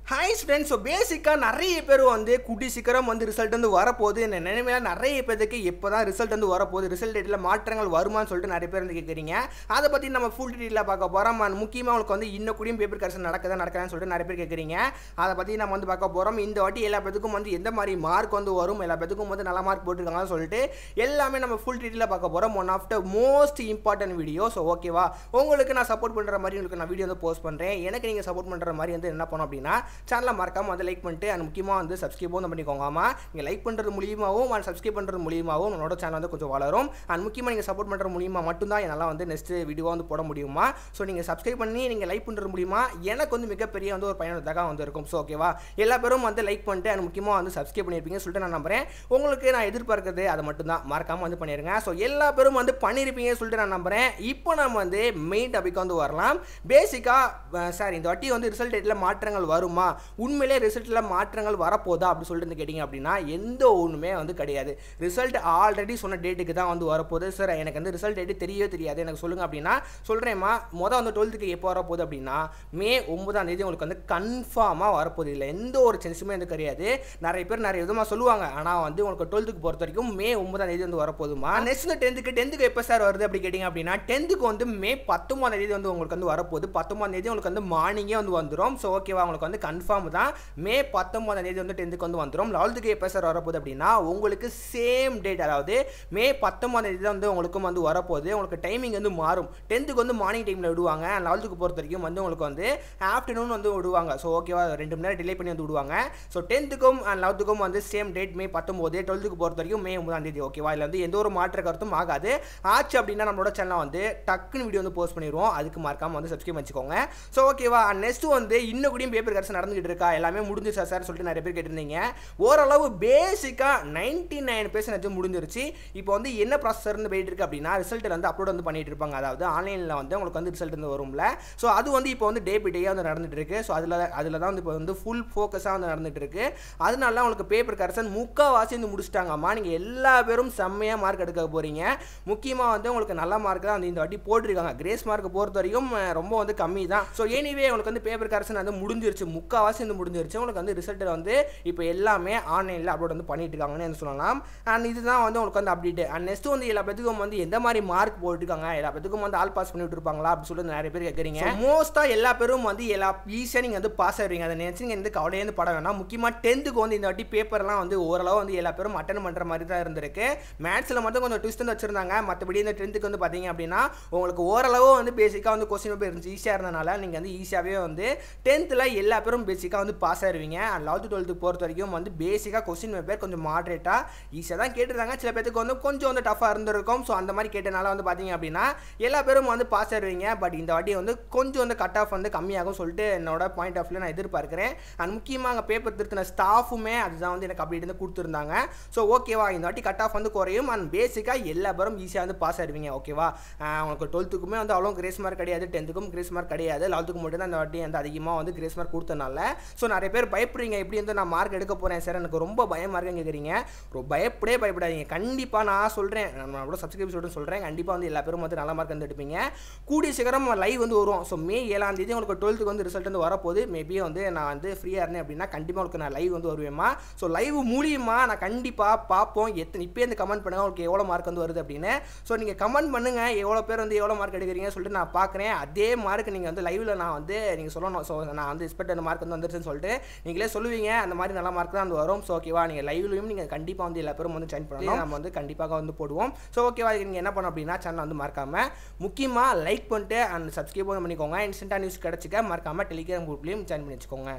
Hi friends. So பேசிக்காக நிறைய பேர் வந்து கூடி சீக்கிரம் வந்து ரிசல்ட் வந்து வரப்போகுது. இந்த நிலைமையில நிறைய பேருக்கு எப்போ தான் ரிசல்ட் வந்து வரப்போகுது, ரிசல்ட் டேட்டில் மாற்றங்கள் வருமானு சொல்லிட்டு நிறைய பேர் வந்து கேட்குறீங்க. அதை பற்றி நம்ம ஃபுல் டீட்டெயிலாக பார்க்க போகிறோம். முக்கியமாக உங்களுக்கு வந்து இன்னும் கூடியும் பேப்பர் கரெக்ஷன் நடக்குதான்னு சொல்லிட்டு நிறைய பேர் கேட்குறீங்க. அதை பற்றி நம்ம வந்து பார்க்க போகிறோம். இந்த வாட்டி எல்லா பேருக்கும் வந்து எந்த மாதிரி மார்க் வந்து வரும், எல்லா பேருக்கும் வந்து நல்ல மார்க் போட்டிருக்காங்கன்னு சொல்லிட்டு எல்லாமே நம்ம ஃபுல் டீட்டெயிலாக பார்க்க போகிறோம். One of the most important video. So ஓகேவா, உங்களுக்கு நான் சப்போர்ட் பண்ணுற மாதிரி உங்களுக்கு நான் வீடியோ வந்து போஸ்ட் பண்ணுறேன். எனக்கு நீங்கள் சப்போர்ட் பண்ணுற மாதிரி வந்து என்ன பண்ணணும் அப்படின்னா, சேனலை மறக்காம வந்து லைக் பண்ணிட்டு அண்ட் முக்கியமாக வந்து சப்ஸ்கிரைப் வந்து பண்ணிக்கோங்க. நீங்கள் லைக் பண்ணுறது மூலியமாகவும் அண்ட் சப்ஸ்கிரைப் பண்ணுறது மூலியமாகவும் நம்மளோட சேனல் வந்து கொஞ்சம் வளரும். அண்ட் முக்கியமாக நீங்கள் சப்போர்ட் பண்ணுற மூலியமாக மட்டும்தான் என்னால் வந்து நெக்ஸ்ட் வீடியோ வந்து போட முடியுமா. ஸோ நீங்கள் சப்ஸ்கிரைப் பண்ணி நீங்கள் லைக் பண்ணுறது மூலியமா எனக்கு வந்து மிகப்பெரிய வந்து ஒரு பயனுள்ளதாக வந்து இருக்கும். ஸோ ஓகேவா, எல்லா பேரும் வந்து லைக் பண்ணிட்டு அண்ட் முக்கியமாக வந்து சப்ஸ்கிரைப் பண்ணியிருப்பீங்கன்னு சொல்லிட்டு நான் நம்புறேன். உங்களுக்கு நான் எதிர்பார்க்குறது அதை மட்டும்தான், மறக்காமல் வந்து பண்ணிடுங்க. ஸோ எல்லா பேரும் வந்து பண்ணியிருப்பீங்கன்னு சொல்லிட்டு நான் நம்புறேன். இப்போ நம்ம வந்து மெயின் டாபிக் வந்து வரலாம். பேசிக்காக சார் இந்த வாட்டி வந்து ரிசல்ட் டேட்டில் மாற்றங்கள் வருமா, உண்மையிலே ரிசல்ட்டில் மாற்றங்கள் வரப்போதா அப்படின்னு சொல்லிட்டு கேட்டிங்க அப்படின்னா எந்த ஒன்றுமே வந்து கிடையாது. ரிசல்ட் ஆல்ரெடி சொன்ன டேட்டுக்கு தான் வந்து வரப்போகுது. சார் எனக்கு வந்து ரிசல்ட் டேட்டு தெரியவே தெரியாது எனக்கு சொல்லுங்கள் அப்படின்னா சொல்கிறேம்மா. மொதல் வந்து 12th எப்போ வரப்போகுது அப்படின்னா மே 9 உங்களுக்கு வந்து கன்ஃபார்மாக வரப்போகுது. இல்லை எந்த ஒரு சென்ஸுமே வந்து கிடையாது. நிறைய பேர் நிறைய விதமாக சொல்லுவாங்க. ஆனால் வந்து உங்களுக்கு 12th பொறுத்த வரைக்கும் மே 9 வந்து வரப்போகுதுமா. நெக்ஸ்ட் 10th எப்போ சார் வருது அப்படி கேட்டிங்க அப்படின்னா 10th வந்து மே 19 வந்து உங்களுக்கு வந்து வரப்போகுது. 19 உங்களுக்கு வந்து மார்னிங்கே வந்து வந்துடும். ஸோ ஓகேவா, உங்களுக்கு வந்து கன்ஃபார்ம் தான் மே 19 வந்து 10th வந்து வந்துடும். 12th எப்போ சார் வரப்போகுது அப்படின்னா உங்களுக்கு சேம் டேட், அதாவது மே 19 வந்து உங்களுக்கும் வந்து வரப்போகுது. உங்களுக்கு டைமிங் வந்து மாறும். 10th வந்து மார்னிங் டைமில் விடுவாங்க. 12th பொறுத்த வரைக்கும் வந்து உங்களுக்கு வந்து ஆஃப்டர்நூன் வந்து விடுவாங்க. ஸோ ஓகேவா, 2 மணி நேரம் டிலே பண்ணி வந்து விடுவாங்க. ஸோ 10th-க்கும் 11th-க்கும் வந்து சேம் டேட் மே 19. 12th பொறுத்த வரைக்கும் மே 9 ஓகேவா. இதில் வந்து எந்த ஒரு மாற்ற கருத்தும் ஆகாது. ஆச்சு அப்படின்னா நம்மளோட சேனல் வந்து டக்குன்னு வீடியோ வந்து போஸ்ட் பண்ணிடுவோம். அதுக்கு மறக்காம வந்து சப்ஸ்கிரைப் பண்ணிக்கோங்க. ஸோ ஓகேவா, நெக்ஸ்ட் வந்து இன்னும் கூடியும் பேப்பர் கரெக்ஷன் நடந்துகிட்டு இருக்கா, எல்லாமே முடிஞ்சிருச்சா சார் சொல்லிட்டு நிறைய பேர் கேட்டிருந்தீங்க. ஓரளவு பேசிக்காக 99% முடிஞ்சிருச்சு. இப்போ வந்து என்ன ப்ராசஸர் வந்து போயிட்டு இருக்கு அப்படின்னா, ரிசல்ட் வந்து அப்லோட் வந்து பண்ணிட்டு இருப்பாங்க. அதாவது ஆன்லைனில் வந்து உங்களுக்கு வந்து ரிசல்ட் வந்து வரும்ல. ஸோ அது வந்து இப்போ வந்து டே பை டே வந்து நடந்துட்டு இருக்கு. ஸோ அதில் தான் வந்து இப்போ வந்து ஃபுல் ஃபோக்கஸாக வந்து நடந்துட்டு இருக்கு. அதனால உங்களுக்கு பேப்பர் கரெக்ஷன் முக்கால்வாசி வந்து முடிச்சிட்டாங்கம்மா. நீங்கள் எல்லா பேரும் செம்மையாக மார்க் எடுக்க போறீங்க. முக்கியமாக வந்து உங்களுக்கு நல்ல மார்க் தான் வந்து இந்த வாட்டி போட்டிருக்காங்க. கிரேஸ் மார்க் பொறுத்த வரைக்கும் ரொம்ப வந்து கம்மி தான். ஸோ எனிவே உங்களுக்கு வந்து பேப்பர் கரெக்ஷன் வந்து முடிஞ்சிருச்சு, முக்கால்வாசி வந்து முடிஞ்சிருச்சு. உங்களுக்கு வந்து ரிசல்ட் வந்து இப்போ எல்லாமே ஆன்லைனில் அப்லோட் வந்து பண்ணிட்டு இருக்காங்கன்னு சொல்லலாம். அண்ட் இதுதான் வந்து உங்களுக்கு வந்து அப்டேட். அண்ட் நெக்ஸ்ட் வந்து எல்லா பேத்துக்கும் வந்து எந்த மாதிரி மார்க் போட்டுருக்காங்க, எல்லா பேத்துக்கும் வந்து ஆல் பாஸ் பண்ணி விட்டுருப்பாங்களா அப்படின்னு சொல்லிட்டு நிறைய பேர் கேட்குறீங்க. மோஸ்ட்டாக எல்லா பேரும் வந்து ஈஸியாக நீங்கள் வந்து பாஸ் ஆகிடுவீங்க. அதை நினச்சி நீங்கள் வந்து கவலையே வந்து பட வேணாம். முக்கியமாக 10th வந்து இந்த வாட்டி பேப்பர்லாம் வந்து ஓரளவு வந்து எல்லா பேரும் அட்டன் பண்ணுற மாதிரி தான் இருந்திருக்கு. மேத்ஸில் மட்டும் கொஞ்சம் ட்விஸ்ட் வந்து வச்சிருந்தாங்க. மற்றபடி இந்த 10th வந்து பார்த்தீங்க அப்படின்னா உங்களுக்கு ஓரளவு வந்து பேசிக்காக வந்து கொஸ்டின் பேப்பர் இருந்துச்சு, ஈஸியாக இருந்தனால நீங்கள் வந்து ஈஸியாகவே வந்து 10th எல்லா பேரும் பேசிக்காக வந்து பாஸ் ஆகிடுவீங்க. அண்ட் 11th 12th பொறுத்த வரைக்கும் வந்து பேசிக்காக கொஸ்டின் பேப்பர் கொஞ்சம் மாட்ரேட்டாக ஈஸியாக தான் கேட்டிருந்தாங்க. சில பேருக்கு வந்து கொஞ்சம் வந்து டஃபாக இருந்திருக்கும். ஸோ அந்த மாதிரி கேட்டனால வந்து பார்த்தீங்க அப்படின்னா எல்லா பேரும் வந்து பாஸ் ஆகிடுவீங்க. பட் இந்த வாட்டி வந்து கொஞ்சம் வந்து கட் ஆஃப் வந்து கம்மியாகும் சொல்லிட்டு என்னோட பாயிண்ட் ஆஃப் வியூ நான் எதிர்பார்க்குறேன். அண்ட் முக்கியமாக அங்கே பேப்பர் திருத்தின ஸ்டாஃபுமே அதுதான் வந்து எனக்கு அப்டேட் வந்து கொடுத்துருந்தாங்க. ஸோ ஓகேவா, இந்த வாட்டி கட் ஆஃப் வந்து குறையும். அண்ட் பேசிக்காக எல்லா பேரும் ஈஸியாக வந்து பாஸ் ஆகிடுவீங்க. ஓகேவா, உங்களுக்கு 12th-க்குமே வந்து அவ்வளோ கிரேஸ் மார்க் கிடையாது, 10th-க்கும் கிரேஸ் மார்க் கிடையாது. 11th-க்கு மட்டும் தான் இந்த வாட்டி வந்து அதிகமாக வந்து கிரேஸ் மார்க் கொடுத்தனால ஸோ நிறைய பேர் பயப்படுறீங்க. எப்படி வந்து நான் மார்க் எடுக்க போகிறேன் சார், எனக்கு ரொம்ப பயமாக இருக்குன்னு கேட்குறீங்க. பயப்படாதீங்க. கண்டிப்பாக நான் சொல்கிறேன், நம்மளோட சப்ஸ்கிரைபர்ஸ் சொல்கிறேன், கண்டிப்பாக வந்து எல்லா பேரும் வந்து நல்ல மார்க் வந்து எடுப்பீங்க. கூடிய சீக்கிரம் லைவ் வந்து வரும். ஸோ மே 7 உங்களுக்கு 12th வந்து ரிசல்ட் வந்து வரப்போகுது. மேபி வந்து நான் வந்து ஃப்ரீயாக இருந்தேன் அப்படின்னா கண்டிப்பாக உங்களுக்கு நான் லைவ் வந்து வருவேம்மா. ஸோ லைவ் மூலியமாக நான் கண்டிப்பாக பார்ப்போம். இப்போ வந்து கமெண்ட் பண்ணுங்கள் உங்களுக்கு எவ்வளோ மார்க் வந்து வருது அப்படின்னு. ஸோ நீங்கள் கமெண்ட் பண்ணுங்கள் எவ்வளோ பேர் வந்து எவ்வளோ மார்க் எடுக்கிறீங்கன்னு சொல்லிட்டு நான் பார்க்குறேன். அதே மார்க் நீங்கள் வந்து லைவில் நான் வந்து நீங்கள் சொல்லணும். ஸோ நான் வந்து எக்ஸ்பெக்ட் மார்க் வந்து வந்துருச்சுன்னு சொல்லிட்டு நீங்களே சொல்லுவீங்க. அந்த மாதிரி நல்ல மார்க் தான் வந்து வரும். ஸோ ஓகேவா, நீங்கள் லைவ்லையும் நீங்கள் கண்டிப்பாக வந்து எல்லா பேரும் வந்து ஜாயின் பண்ணணும். நம்ம வந்து கண்டிப்பாக வந்து போடுவோம். ஸோ ஓகேவா, நீங்கள் என்ன பண்ணணும் அப்படின்னா சேனல் வந்து மறக்காமல் முக்கியமாக லைக் பண்ணிட்டு அண்ட் சப்ஸ்கிரைப் பண்ணிக்கோங்க. இன்ஸ்டன்ட்டாக நியூஸ் கிடச்சிக்க மறக்காமல் டெலிகிராம் குரூப்லேயும் ஜாயின் பண்ணி வச்சுக்கோங்க.